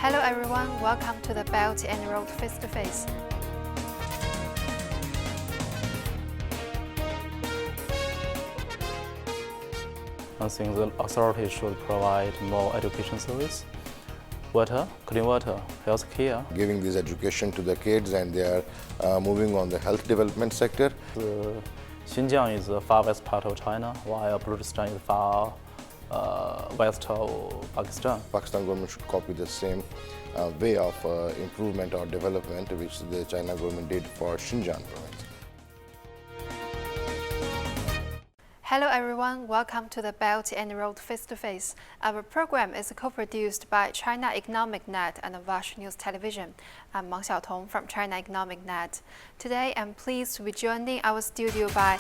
Hello everyone, welcome to the Belt and Road Face-to-Face. I think the authorities should provide more education service, water, clean water, health care. Giving this education to the kids, and they are moving on the health development sector. Xinjiang is the far west part of China, while Balochistan is far west of Pakistan. Pakistan government should copy the same way of improvement or development which the China government did for Xinjiang province. Hello everyone, welcome to the Belt and Road Face-to-Face. Our program is co-produced by China Economic Net and Vash News Television. I'm Meng Xiaotong from China Economic Net. Today I'm pleased to be joined in our studio by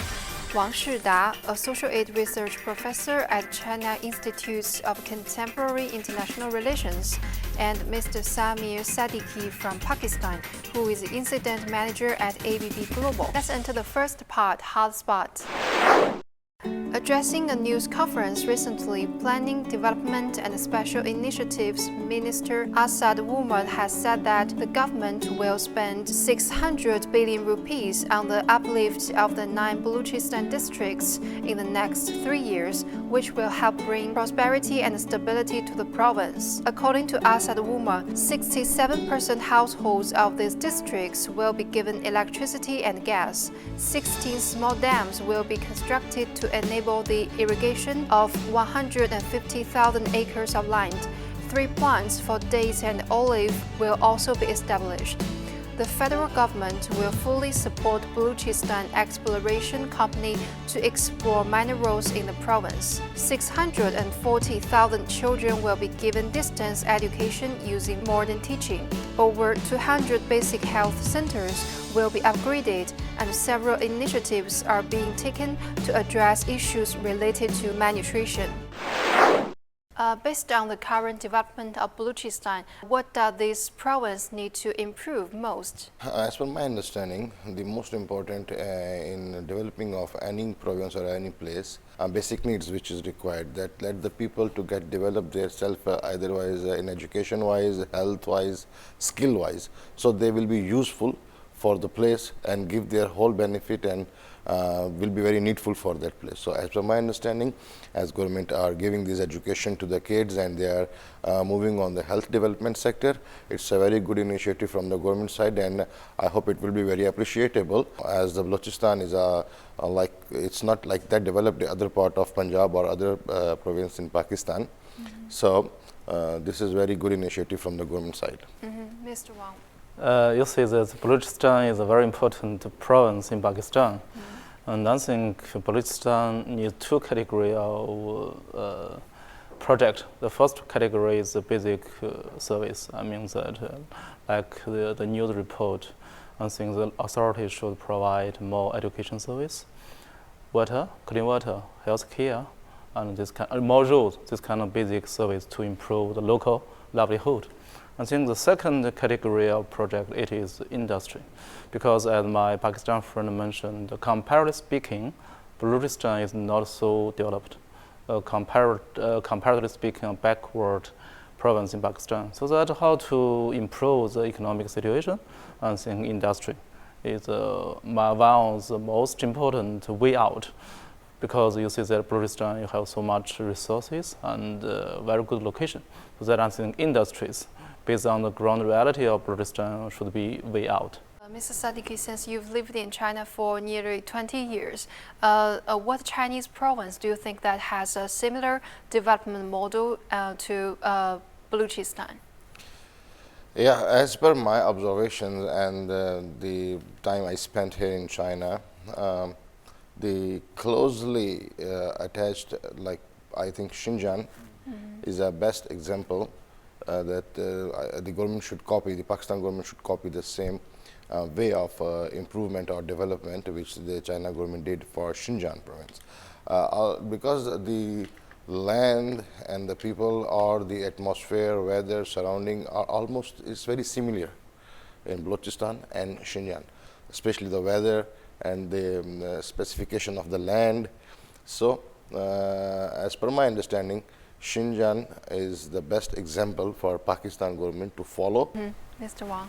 Wang Shida, a social aid research professor at China Institute of Contemporary International Relations, and Mr. Samir Sadiki from Pakistan, who is the incident manager at ABB Global. Let's enter the first part, Hot Spot. Addressing a news conference recently, Planning, Development and Special Initiatives Minister Asad Umar has said that the government will spend 600 billion rupees on the uplift of the 9 Balochistan districts in the next 3 years, which will help bring prosperity and stability to the province. According to Asad Umar, 67% households of these districts will be given electricity and gas. 16 small dams will be constructed to enable the irrigation of 150,000 acres of land. 3 plants for dates and olive will also be established. The federal government will fully support Balochistan Exploration Company to explore minerals in the province. 640,000 children will be given distance education using modern teaching. Over 200 basic health centers will be upgraded, and several initiatives are being taken to address issues related to malnutrition. Based on the current development of Balochistan, what does this province need to improve most? As per my understanding, the most important in developing of any province or any place, basic needs which is required, that let the people to get develop their self eitherwise in education wise, health wise, skill wise, so they will be useful for the place and give their whole benefit and will be very needful for that place. So as per my understanding, as government are giving this education to the kids and they are moving on the health development sector, it's a very good initiative from the government side, and I hope it will be very appreciable, as the Balochistan is like, it's not like that developed the other part of Punjab or other province in Pakistan. So this is very good initiative from the government side. Mr. Wang. You see that Balochistan is a very important province in Pakistan. And I think Balochistan needs 2 categories of project. The first category is the basic service. I mean that like the news report, I think the authorities should provide more education service, water, clean water, health care, and this more roads, this kind of basic service to improve the local livelihood. I think the second category of project, it is industry, because as my Pakistan friend mentioned, comparatively speaking, Balochistan is not so developed, comparatively speaking, a backward province in Pakistan. So that how to improve the economic situation, I think industry is one of the most important way out, because you see that Balochistan, you have so much resources and very good location. So that I think industries, based on the ground reality of Balochistan, should be way out. Mr. Sadiki, since you've lived in China for nearly 20 years, what Chinese province do you think that has a similar development model to Balochistan? Yeah, as per my observations and the time I spent here in China, the closely attached, like I think Xinjiang is a best example that the government should copy, the Pakistan government should copy the same way of improvement or development which the China government did for Xinjiang province. Because the land and the people or the atmosphere, weather, surrounding are almost, it's very similar in Balochistan and Xinjiang, especially the weather and the specification of the land. So as per my understanding, Xinjiang is the best example for Pakistan government to follow. Mr. Wang.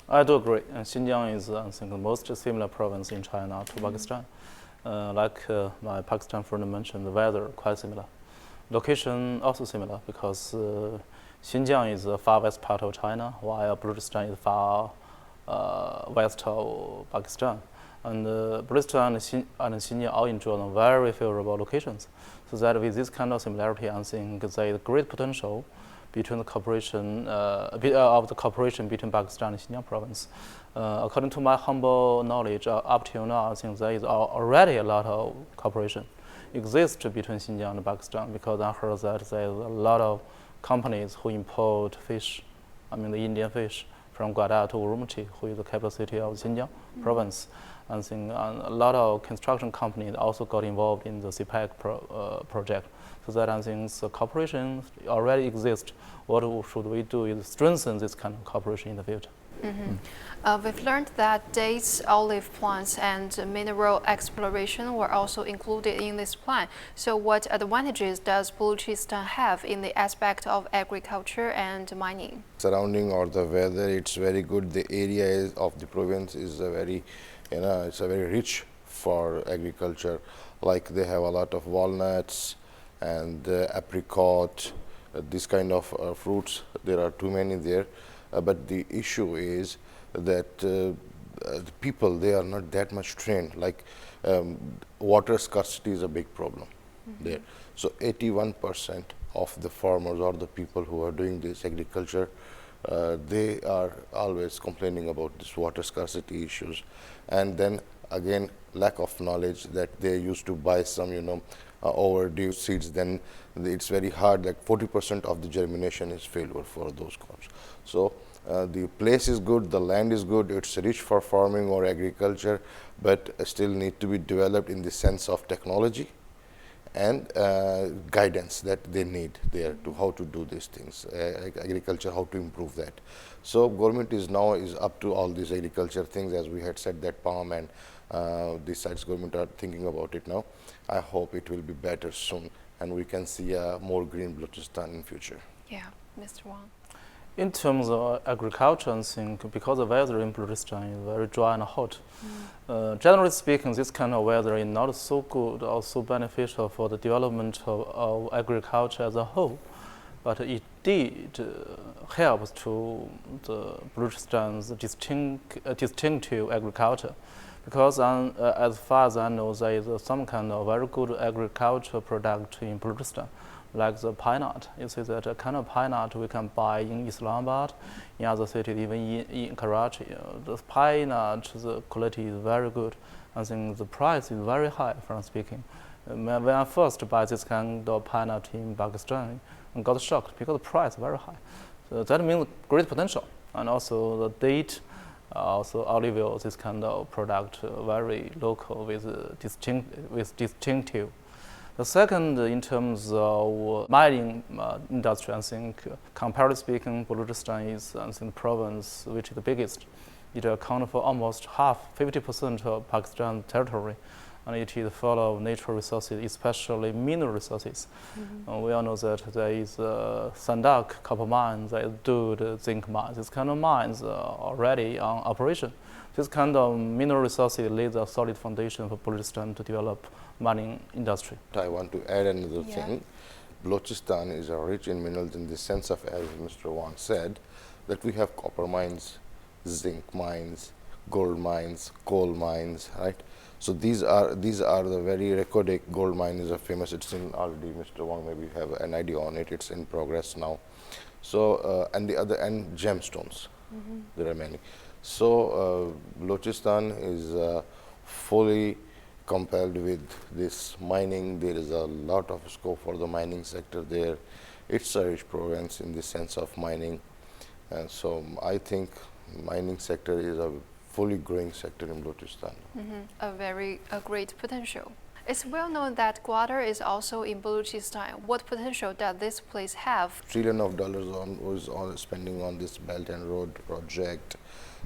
I do agree. Xinjiang is, I think, the most similar province in China to Pakistan. Like my Pakistan friend mentioned, the weather quite similar. Location also similar because Xinjiang is the far west part of China, while Balochistan is far west of Pakistan. And Balochistan and Xinjiang all enjoy very favorable locations. So that with this kind of similarity, I think there is great potential between the cooperation between Pakistan and Xinjiang province. According to my humble knowledge, up till now, I think there is already a lot of cooperation exists between Xinjiang and Pakistan, because I heard that there is a lot of companies who import fish, I mean the Indian fish, from Gwadar to Urumqi, who is the capital city of Xinjiang province. I think a lot of construction companies also got involved in the CPEC project. So that I think the cooperation already exists. What should we do is strengthen this kind of cooperation in the future. We've learned that dates, olive plants, and mineral exploration were also included in this plan. So what advantages does Balochistan have in the aspect of agriculture and mining? Surrounding or the weather, it's very good. The area of the province is a very, it's a very rich for agriculture. Like they have a lot of walnuts and apricot, this kind of fruits. There are too many there. But the issue is that the people, they are not that much trained. Like water scarcity is a big problem there. So 81% of the farmers or the people who are doing this agriculture, they are always complaining about this water scarcity issues. And then again, lack of knowledge that they used to buy some, overdue seeds, then it's very hard, like 40% of the germination is failure for those crops. So the place is good, the land is good, it's rich for farming or agriculture, but still need to be developed in the sense of technology and guidance that they need there to how to do these things, agriculture, how to improve that. So government is now up to all these agriculture things, as we had said, that palm and these sides government are thinking about it now. I hope it will be better soon and we can see a more green Balochistan in future. Yeah, Mr. Wang. In terms of agriculture, I think because the weather in Balochistan is very dry and hot, generally speaking, this kind of weather is not so good or so beneficial for the development of agriculture as a whole. But it did help to the Balochistan's distinctive agriculture. Because as far as I know, there is some kind of very good agricultural product in Balochistan, like the pine nut. You see that a kind of pine nut we can buy in Islamabad, in other cities, even in Karachi. The pine nut, the quality is very good. I think the price is very high, frankly speaking. When I first buy this kind of pine nut in Pakistan, I got shocked because the price is very high. So that means great potential. And also the date, also olive oil, this kind of product, very local with distinctive. The second, in terms of mining industry, I think, comparatively speaking, Balochistan is, I think, the province which is the biggest. It accounts for almost 50% of Pakistan territory, and it is full of natural resources, especially mineral resources. We all know that there is Sandak copper mine, there is Dud zinc mine. This kind of mines are already on operation. This kind of mineral resources lays a solid foundation for Balochistan to develop mining industry. I want to add another thing. Balochistan is rich in minerals in the sense of, as Mr. Wang said, that we have copper mines, zinc mines, gold mines, coal mines, right? So these are the very Reko gold mine is a famous. It's in already. Mr. Wang maybe have an idea on it. It's in progress now. So and the other and gemstones, there are many. So Balochistan is fully compelled with this mining. There is a lot of scope for the mining sector there. It's a rich province in the sense of mining, and so I think mining sector is a fully growing sector in Balochistan. A great potential. It's well known that Gwadar is also in Balochistan. What potential does this place have? $1 trillion was spending on this Belt and Road project.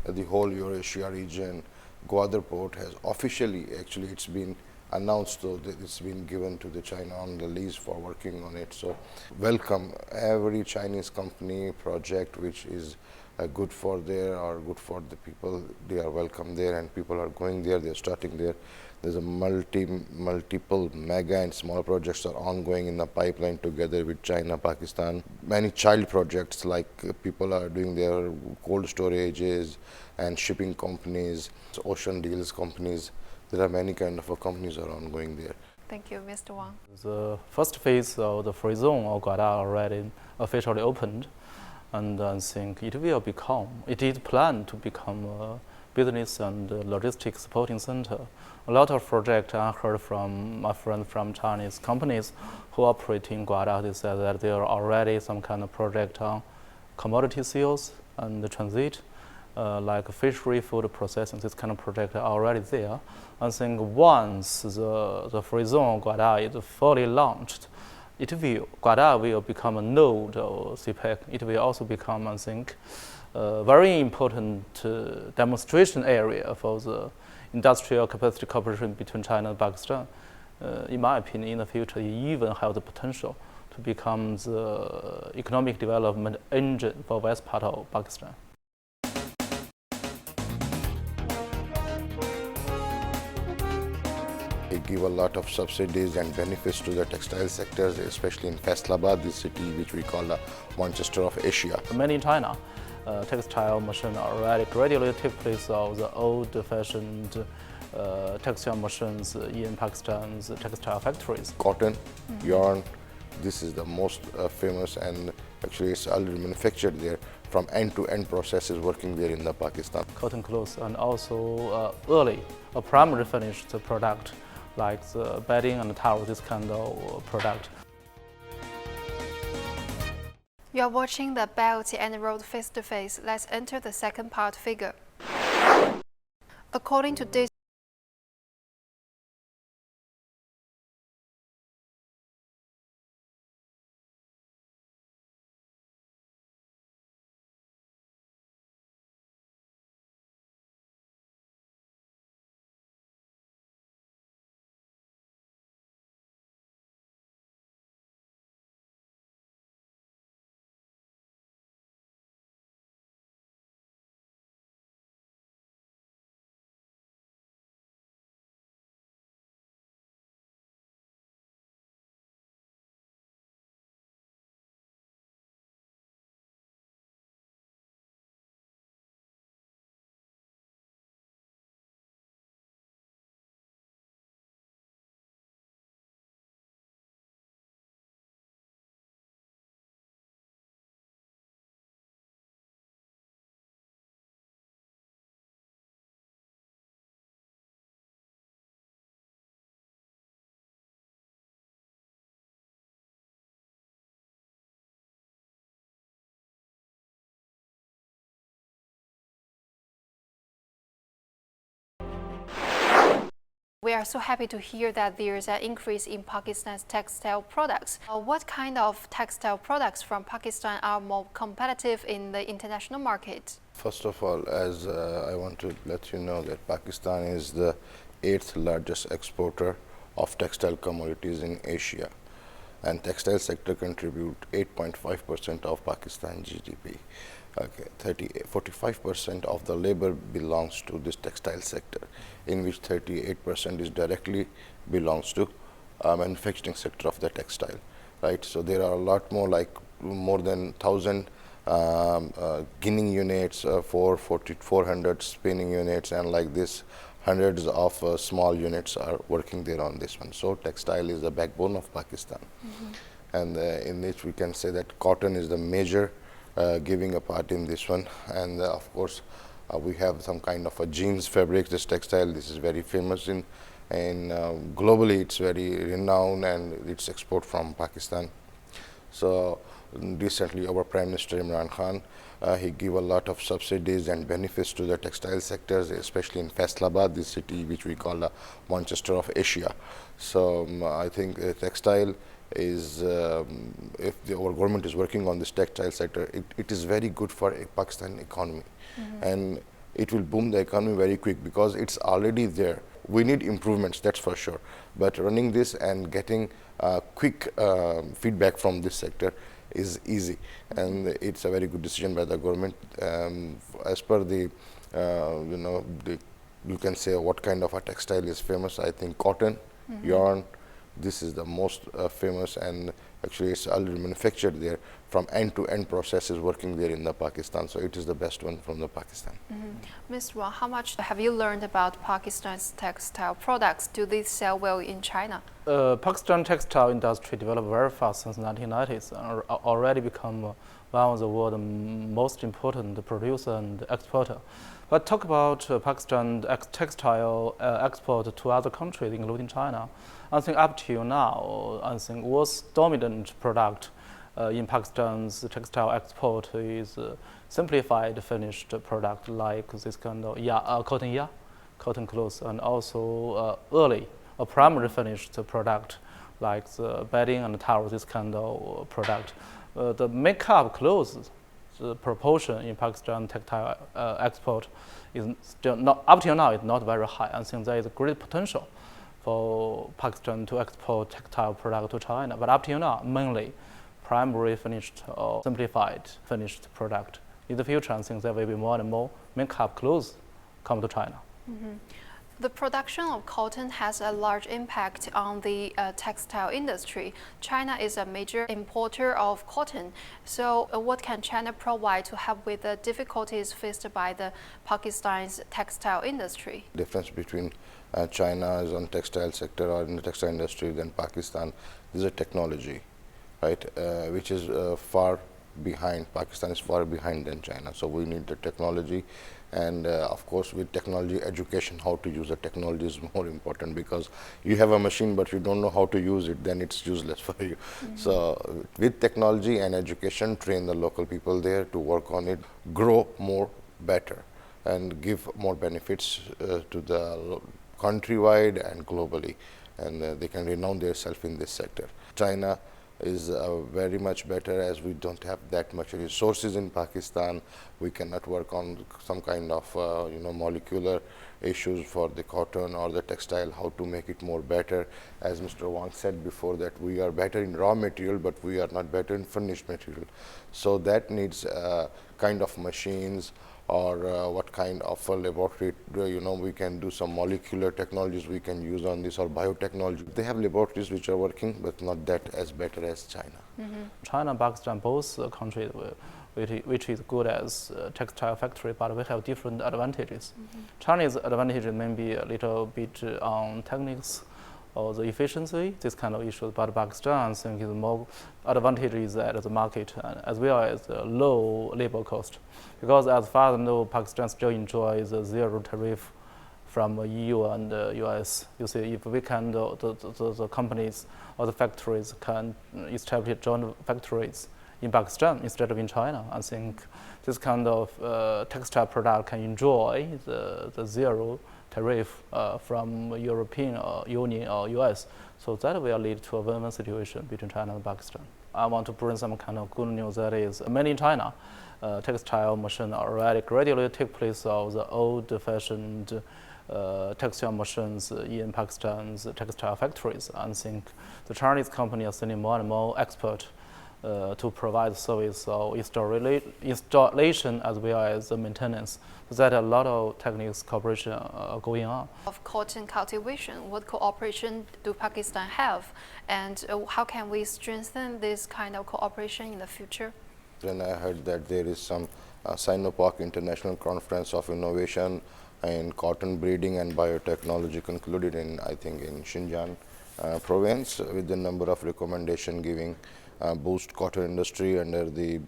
The whole Eurasia region, Gwadar port has officially, actually it's been announced, though, that it's been given to the China on the lease for working on it. So welcome every Chinese company project which is good for there or good for the people. They are welcome there, and people are going there, they're starting there. There's a multiple mega and small projects are ongoing in the pipeline together with China, Pakistan. Many child projects, like people are doing their cold storages and shipping companies, ocean deals companies. There are many kind of companies are ongoing there. Thank you, Mr. Wang. The first phase of the free zone of Guada already officially opened, and I think it is planned to become a business and logistics supporting center. A lot of projects I heard from my friends from Chinese companies who operate in Guada. They said that there are already some kind of project on commodity sales and the transit, like fishery, food processing. This kind of project are already there. I think once the free zone Guada is fully launched, Guada will become a node of CPEC. It will also become, I think, a very important demonstration area for the industrial capacity cooperation between China and Pakistan. In my opinion, in the future, it even have the potential to become the economic development engine for west part of Pakistan. They give a lot of subsidies and benefits to the textile sectors, especially in Faisalabad, the city which we call the Manchester of Asia. Many in China, textile machine already gradually take place of the old-fashioned textile machines in Pakistan's textile factories. Cotton, yarn, this is the most famous, and actually it's already manufactured there. From end-to-end processes working there in the Pakistan. Cotton clothes, and also early a primary finished product like the bedding and towel, this kind of product. You are watching the Belt and Road face-to-face. Let's enter the second part figure. According to this, we are so happy to hear that there's an increase in Pakistan's textile products. What kind of textile products from Pakistan are more competitive in the international market? First of all, as I want to let you know that Pakistan is the 8th largest exporter of textile commodities in Asia, and textile sector contribute 8.5% of Pakistan GDP. Okay, 45% of the labor belongs to this textile sector, in which 38% is directly belongs to manufacturing sector of the textile, right? So there are a lot more, like more than 1,000 ginning units, 400 spinning units, and like this hundreds of small units are working there on this one. So textile is the backbone of Pakistan. And in which we can say that cotton is the major giving a part in this one, and of course we have some kind of a jeans fabric. This textile, this is very famous in globally, it's very renowned, and it's export from Pakistan. So recently our Prime Minister Imran Khan, he gave a lot of subsidies and benefits to the textile sectors, especially in Faisalabad, this city which we call the Manchester of Asia. So I think textile is, if our government is working on this textile sector, it is very good for a Pakistan economy, and it will boom the economy very quick because it's already there. We need improvements, that's for sure. But running this and getting quick feedback from this sector is easy, and it's a very good decision by the government. As per the, you can say what kind of a textile is famous. I think cotton, yarn, this is the most famous, and actually it's already manufactured there. From end-to-end process is working there in the Pakistan, so it is the best one from the Pakistan. Mr. Wang, how much have you learned about Pakistan's textile products? Do they sell well in China? Pakistan textile industry developed very fast since 1990s and already become one of the world's most important producer and exporter. But talk about Pakistan textile export to other countries, including China. I think up till now, I think what's dominant product in Pakistan's textile export is simplified finished product like this kind of cotton clothes, and also early or primary finished product like the bedding and towels, this kind of product. The makeup clothes, the proportion in Pakistan textile export is still not, up till now, it's not very high. I think there is a great potential for Pakistan to export textile product to China, but up till now, mainly primary finished or simplified finished product. In the future, I think there will be more and more makeup clothes come to China. The production of cotton has a large impact on the textile industry. China is a major importer of cotton. So what can China provide to help with the difficulties faced by the Pakistan's textile industry? The difference between China is on textile sector or in the textile industry than Pakistan is a technology, right, which is far behind. Pakistan is far behind than China. So we need the technology, and of course with technology education, how to use the technology is more important, because you have a machine but you don't know how to use it, then it's useless for you. So with technology and education, train the local people there to work on it, grow more better and give more benefits to the countrywide and globally, and they can renown themselves in this sector. China is very much better, as we don't have that much resources in Pakistan. We cannot work on some kind of molecular issues for the cotton or the textile, how to make it more better. As Mr. Wang said before, that we are better in raw material, but we are not better in finished material. So that needs kind of machines, or what kind of a laboratory, we can do some molecular technologies we can use on this, or biotechnology. They have laboratories which are working, but not that as better as China. China and Pakistan, both countries which is good as textile factory, but we have different advantages. China's advantage may be a little bit on techniques or the efficiency, this kind of issues, but Pakistan, I think, is more advantages at the market, as well as the low labor cost. Because as far as I know, Pakistan still enjoys the zero tariff from EU and US. You see, if we can, the companies or the factories can establish joint factories in Pakistan instead of in China, I think this kind of textile product can enjoy the zero tariff from European Union or US. So that will lead to a win-win situation between China and Pakistan. I want to bring some kind of good news, that is, mainly in China, textile machine already gradually take place of the old-fashioned textile machines in Pakistan's textile factories. I think the Chinese company are sending more and more expert to provide service or installation as well as maintenance. So that a lot of techniques cooperation are going on. Of cotton cultivation, what cooperation do Pakistan have, and how can we strengthen this kind of cooperation in the future? When I heard that there is some Sino-Pak International Conference of Innovation in Cotton Breeding and Biotechnology concluded in, I think, in Xinjiang province, with the number of recommendation giving boost cotton industry under the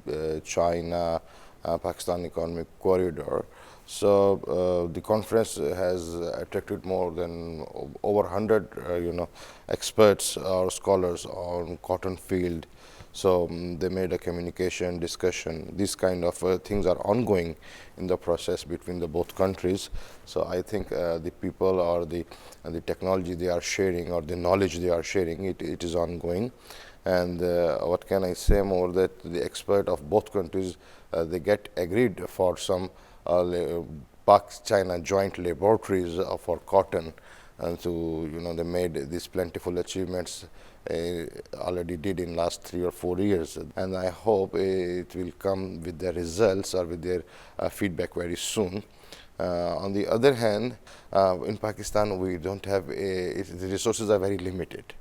China-Pakistan economic corridor. So the conference has attracted more than over 100 experts or scholars on cotton field. So they made a communication discussion. These kind of things are ongoing in the process between the both countries. So I think the people or the technology they are sharing, or the knowledge they are sharing, it is ongoing. And what can I say more, that the expert of both countries, they get agreed for some Pak-China joint laboratories for cotton and so they made these plentiful achievements already did in last 3 or 4 years, and I hope it will come with their results or with their feedback very soon. On the other hand, in Pakistan we don't have the resources are very limited,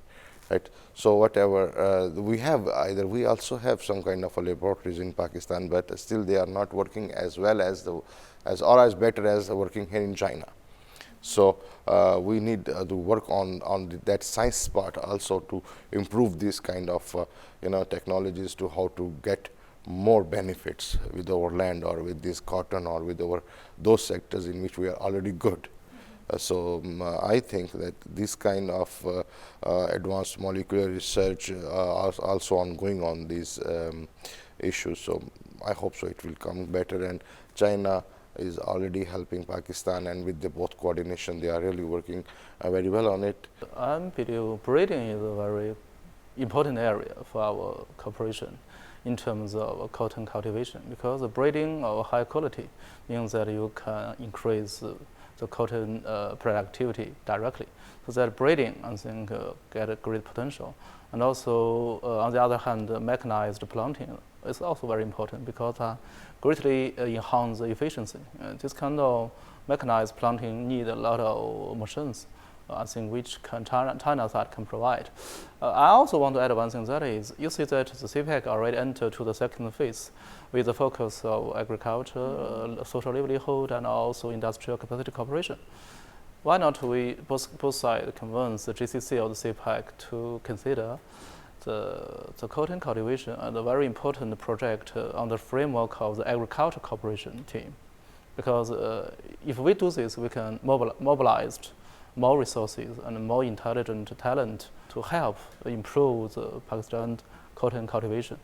right? So whatever we have, either we also have some kind of a laboratories in Pakistan, but still they are not working as well as or as better as working here in China. So we need to work on that science part also to improve this kind of technologies to how to get more benefits with our land or with this cotton or with those sectors in which we are already good. So I think that this kind of advanced molecular research are also ongoing on these issues. So I hope so it will come better, and China is already helping Pakistan, and with the both coordination they are really working very well on it. I believe breeding is a very important area for our cooperation in terms of cotton cultivation, because the breeding of high quality means that you can increase the cotton productivity directly. So that breeding, I think, get a great potential. And also, on the other hand, mechanized planting is also very important because greatly enhance the efficiency. This kind of mechanized planting need a lot of machines, I think, which China side can provide. I also want to add one thing, that is, you see that the CPEC already entered to the second phase with the focus of agriculture, social livelihood, and also industrial capacity cooperation. Why not we both sides convince the GCC or the CPEC to consider the cotton cultivation and a very important project on the framework of the agriculture cooperation team? Because if we do this, we can mobilize more resources and more intelligent talent to help improve the Pakistan cotton cultivation.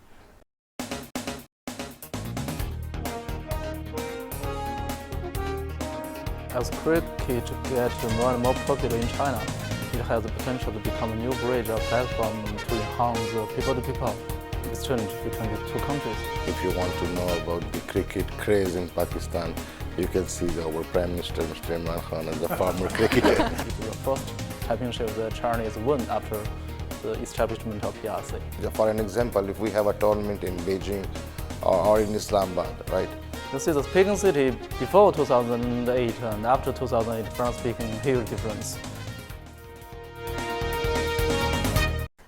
As cricket gets more and more popular in China, it has the potential to become a new bridge or platform to enhance the people-to-people exchange between the two countries. If you want to know about the cricket craze in Pakistan, you can see our Prime Minister, Mr. Imran Khan, as a former cricketer. It is the first championship that Chinese won after the establishment of PRC. For an example, if we have a tournament in Beijing or in Islamabad, right? You see the speaking city before 2008 and after 2008, France speaking, huge difference.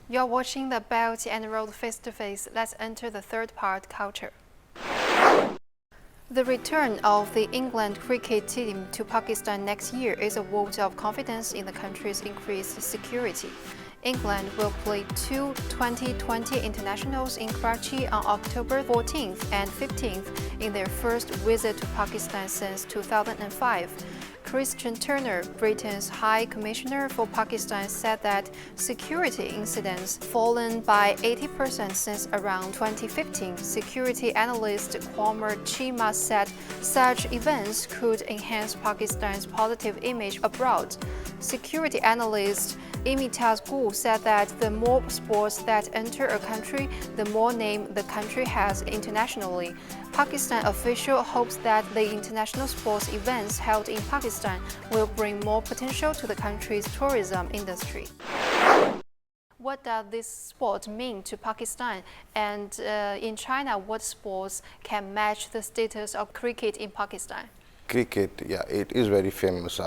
You're watching the Belt and Road face-to-face. Let's enter the third part, culture. The return of the England cricket team to Pakistan next year is a vote of confidence in the country's increased security. England will play two 2020 internationals in Karachi on October 14th and 15th in their first visit to Pakistan since 2005. Christian Turner, Britain's High Commissioner for Pakistan, said that security incidents fallen by 80% since around 2015. Security analyst Kwame Chima said such events could enhance Pakistan's positive image abroad. Security analyst Imitaz Gul said that the more sports that enter a country, the more name the country has internationally. Pakistan official hopes that the international sports events held in Pakistan will bring more potential to the country's tourism industry. What does this sport mean to Pakistan? And in China, what sports can match the status of cricket in Pakistan? Cricket, yeah, it is very famous.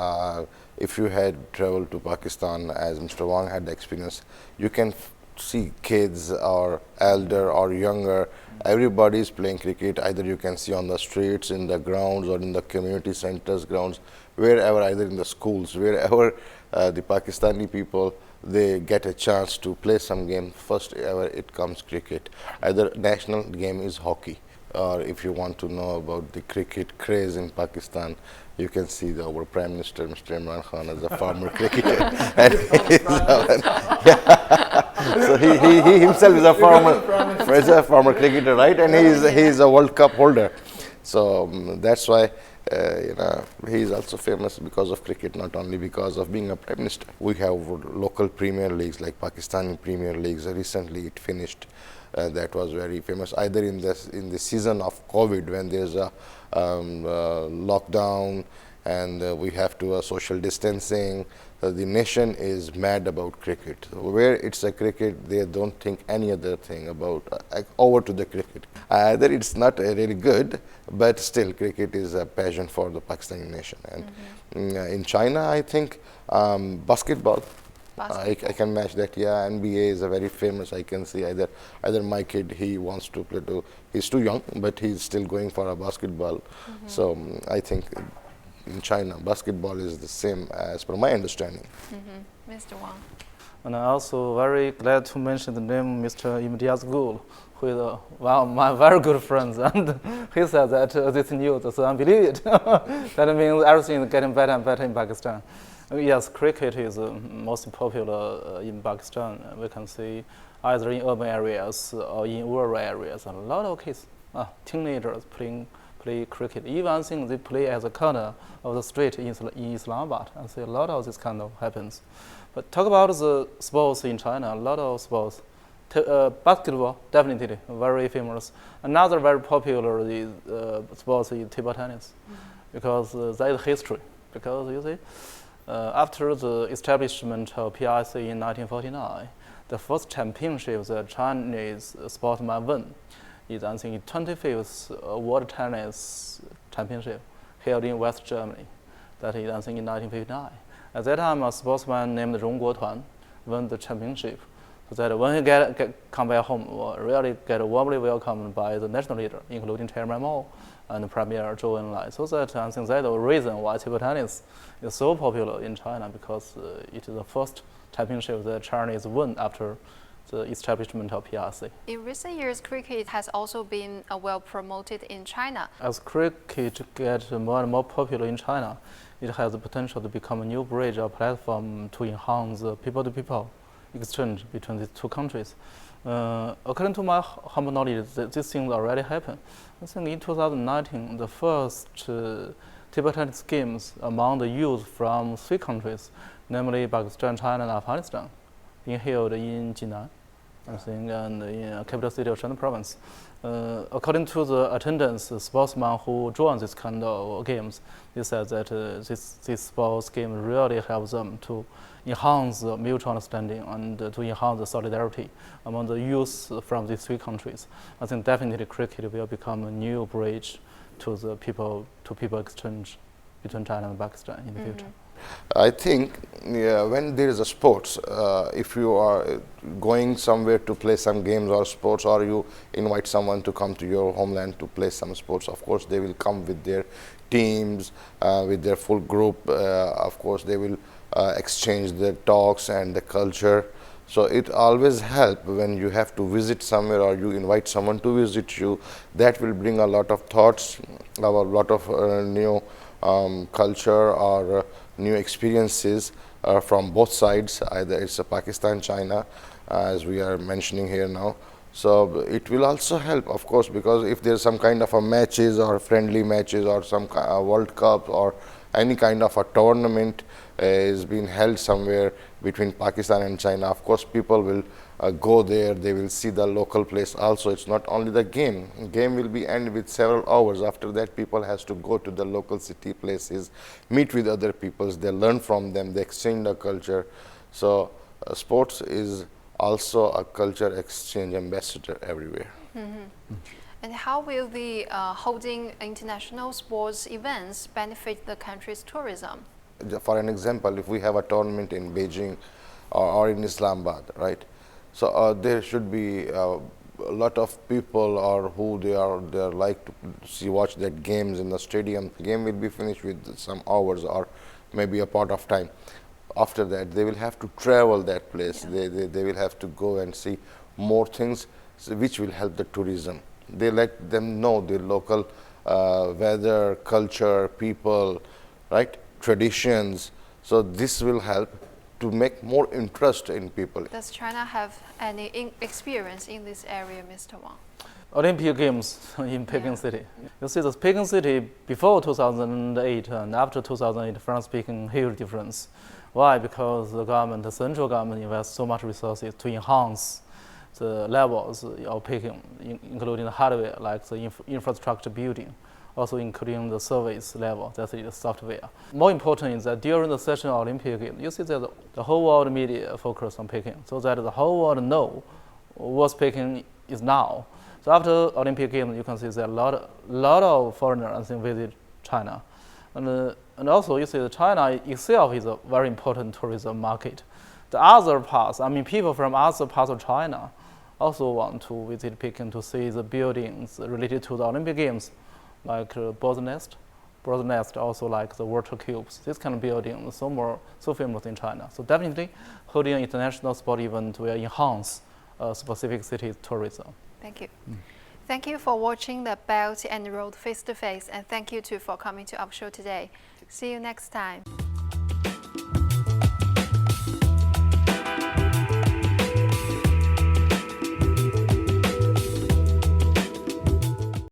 If you had traveled to Pakistan, as Mr. Wang had the experience, you can see kids or elder or younger, everybody is playing cricket. Either you can see on the streets, in the grounds, or in the community centers grounds, wherever, either in the schools, wherever the Pakistani people, they get a chance to play some game. First ever it comes cricket. Either national game is hockey, or if you want to know about the cricket craze in Pakistan, you can see our Prime Minister, Mr. Imran Khan, as a former cricketer. And so he himself is a former cricketer, right? And he is a World Cup holder. So that's why he is also famous because of cricket, not only because of being a Prime Minister. We have local Premier Leagues like Pakistani Premier Leagues. Recently it finished. That was very famous, either in the season of COVID, when there's a lockdown and we have to social distancing. The nation is mad about cricket. Where it's a cricket, they don't think any other thing about over to the cricket. Either it's not really good, but still cricket is a passion for the Pakistani nation. And in China, I think basketball. I can match that. Yeah, NBA is a very famous. I can see either my kid, he wants to play to. He's too young, but he's still going for a basketball. So I think in China, basketball is the same as per my understanding. Mr. Wang. And I'm also very glad to mention the name Mr. Imtiaz Gul, who is one of my very good friends, and he said that this news, so I believe it. That means everything is getting better and better in Pakistan. Yes, cricket is most popular in Pakistan. We can see either in urban areas or in rural areas. A lot of kids, teenagers play cricket. Even I think they play at the corner of the street in Islamabad. I see a lot of this kind of happens. But talk about the sports in China, a lot of sports. Basketball, definitely, very famous. Another very popular is, sports is table tennis, because there is history. Because you see, after the establishment of PRC in 1949, the first championship the Chinese sportsman won is, I think, 25th World Tennis Championship held in West Germany. That is, I think, in 1959. At that time, a sportsman named Rong Guotuan won the championship. So that when he come back home, really get warmly welcomed by the national leader, including Chairman Mao and Premier Zhou Enlai. So that I think that's the reason why table tennis is so popular in China, because it is the first championship that Chinese won after the establishment of PRC. In recent years, cricket has also been well promoted in China. As cricket gets more and more popular in China, it has the potential to become a new bridge or platform to enhance the people-to-people exchange between these two countries. According to my humble knowledge, these things already happened. I think in 2019, the first table tennis games among the youth from 3 countries, namely Pakistan, China, and Afghanistan, being held in Jinan, I think, and in capital city of Shandong province. According to the attendance, the sportsmen who join this kind of games, they said that this sports game really helps them to enhance the mutual understanding and to enhance the solidarity among the youth from these 3 countries. I think definitely cricket will become a new bridge to the people-to-people exchange between China and Pakistan in the future. I think when there is a sports, if you are going somewhere to play some games or sports, or you invite someone to come to your homeland to play some sports, of course they will come with their teams, with their full group. Of course they will exchange the talks and the culture. So it always helps when you have to visit somewhere or you invite someone to visit you. That will bring a lot of thoughts, a lot of new culture or new experiences from both sides. Either it's Pakistan, China, as we are mentioning here now. So it will also help, of course, because if there's some kind of a matches or friendly matches or some World Cup or any kind of a tournament is being held somewhere between Pakistan and China, of course people will go there, they will see the local place also. It's not only the game will be end with several hours. After that people has to go to the local city places, meet with other peoples, they learn from them, they exchange the culture. So sports is also a culture exchange ambassador everywhere. And how will the holding international sports events benefit the country's tourism? For an example, if we have a tournament in Beijing or in Islamabad, right? So there should be a lot of people or who they like to watch that games in the stadium. The game will be finished with some hours or maybe a part of time. After that, they will have to travel that place. Yeah. They will have to go and see more things, which will help the tourism. They let them know the local weather, culture, people, right? Traditions. So this will help to make more interest in people. Does China have any experience in this area, Mr. Wang? Olympic Games in Peking City. You see, the Peking City before 2008 and after 2008, France making huge difference. Why? Because the central government invests so much resources to enhance the levels of Peking, including the hardware, like the infrastructure building, also including the service level, that's the software. More important is that during the session of Olympic Games, you see that the whole world media focus on Peking, so that the whole world know what Peking is now. So after Olympic Games, you can see that a lot of foreigners, I think, visit China. And also you see that China itself is a very important tourism market. The other parts, I mean, people from other parts of China also want to visit Peking to see the buildings related to the Olympic Games, like Bird's Nest. Bird's Nest also like the water cubes. This kind of building so famous in China. So definitely holding an international sport event will enhance specific cities' tourism. Thank you. Thank you for watching the Belt and Road Face to Face, and thank you too for coming to our show today. See you next time.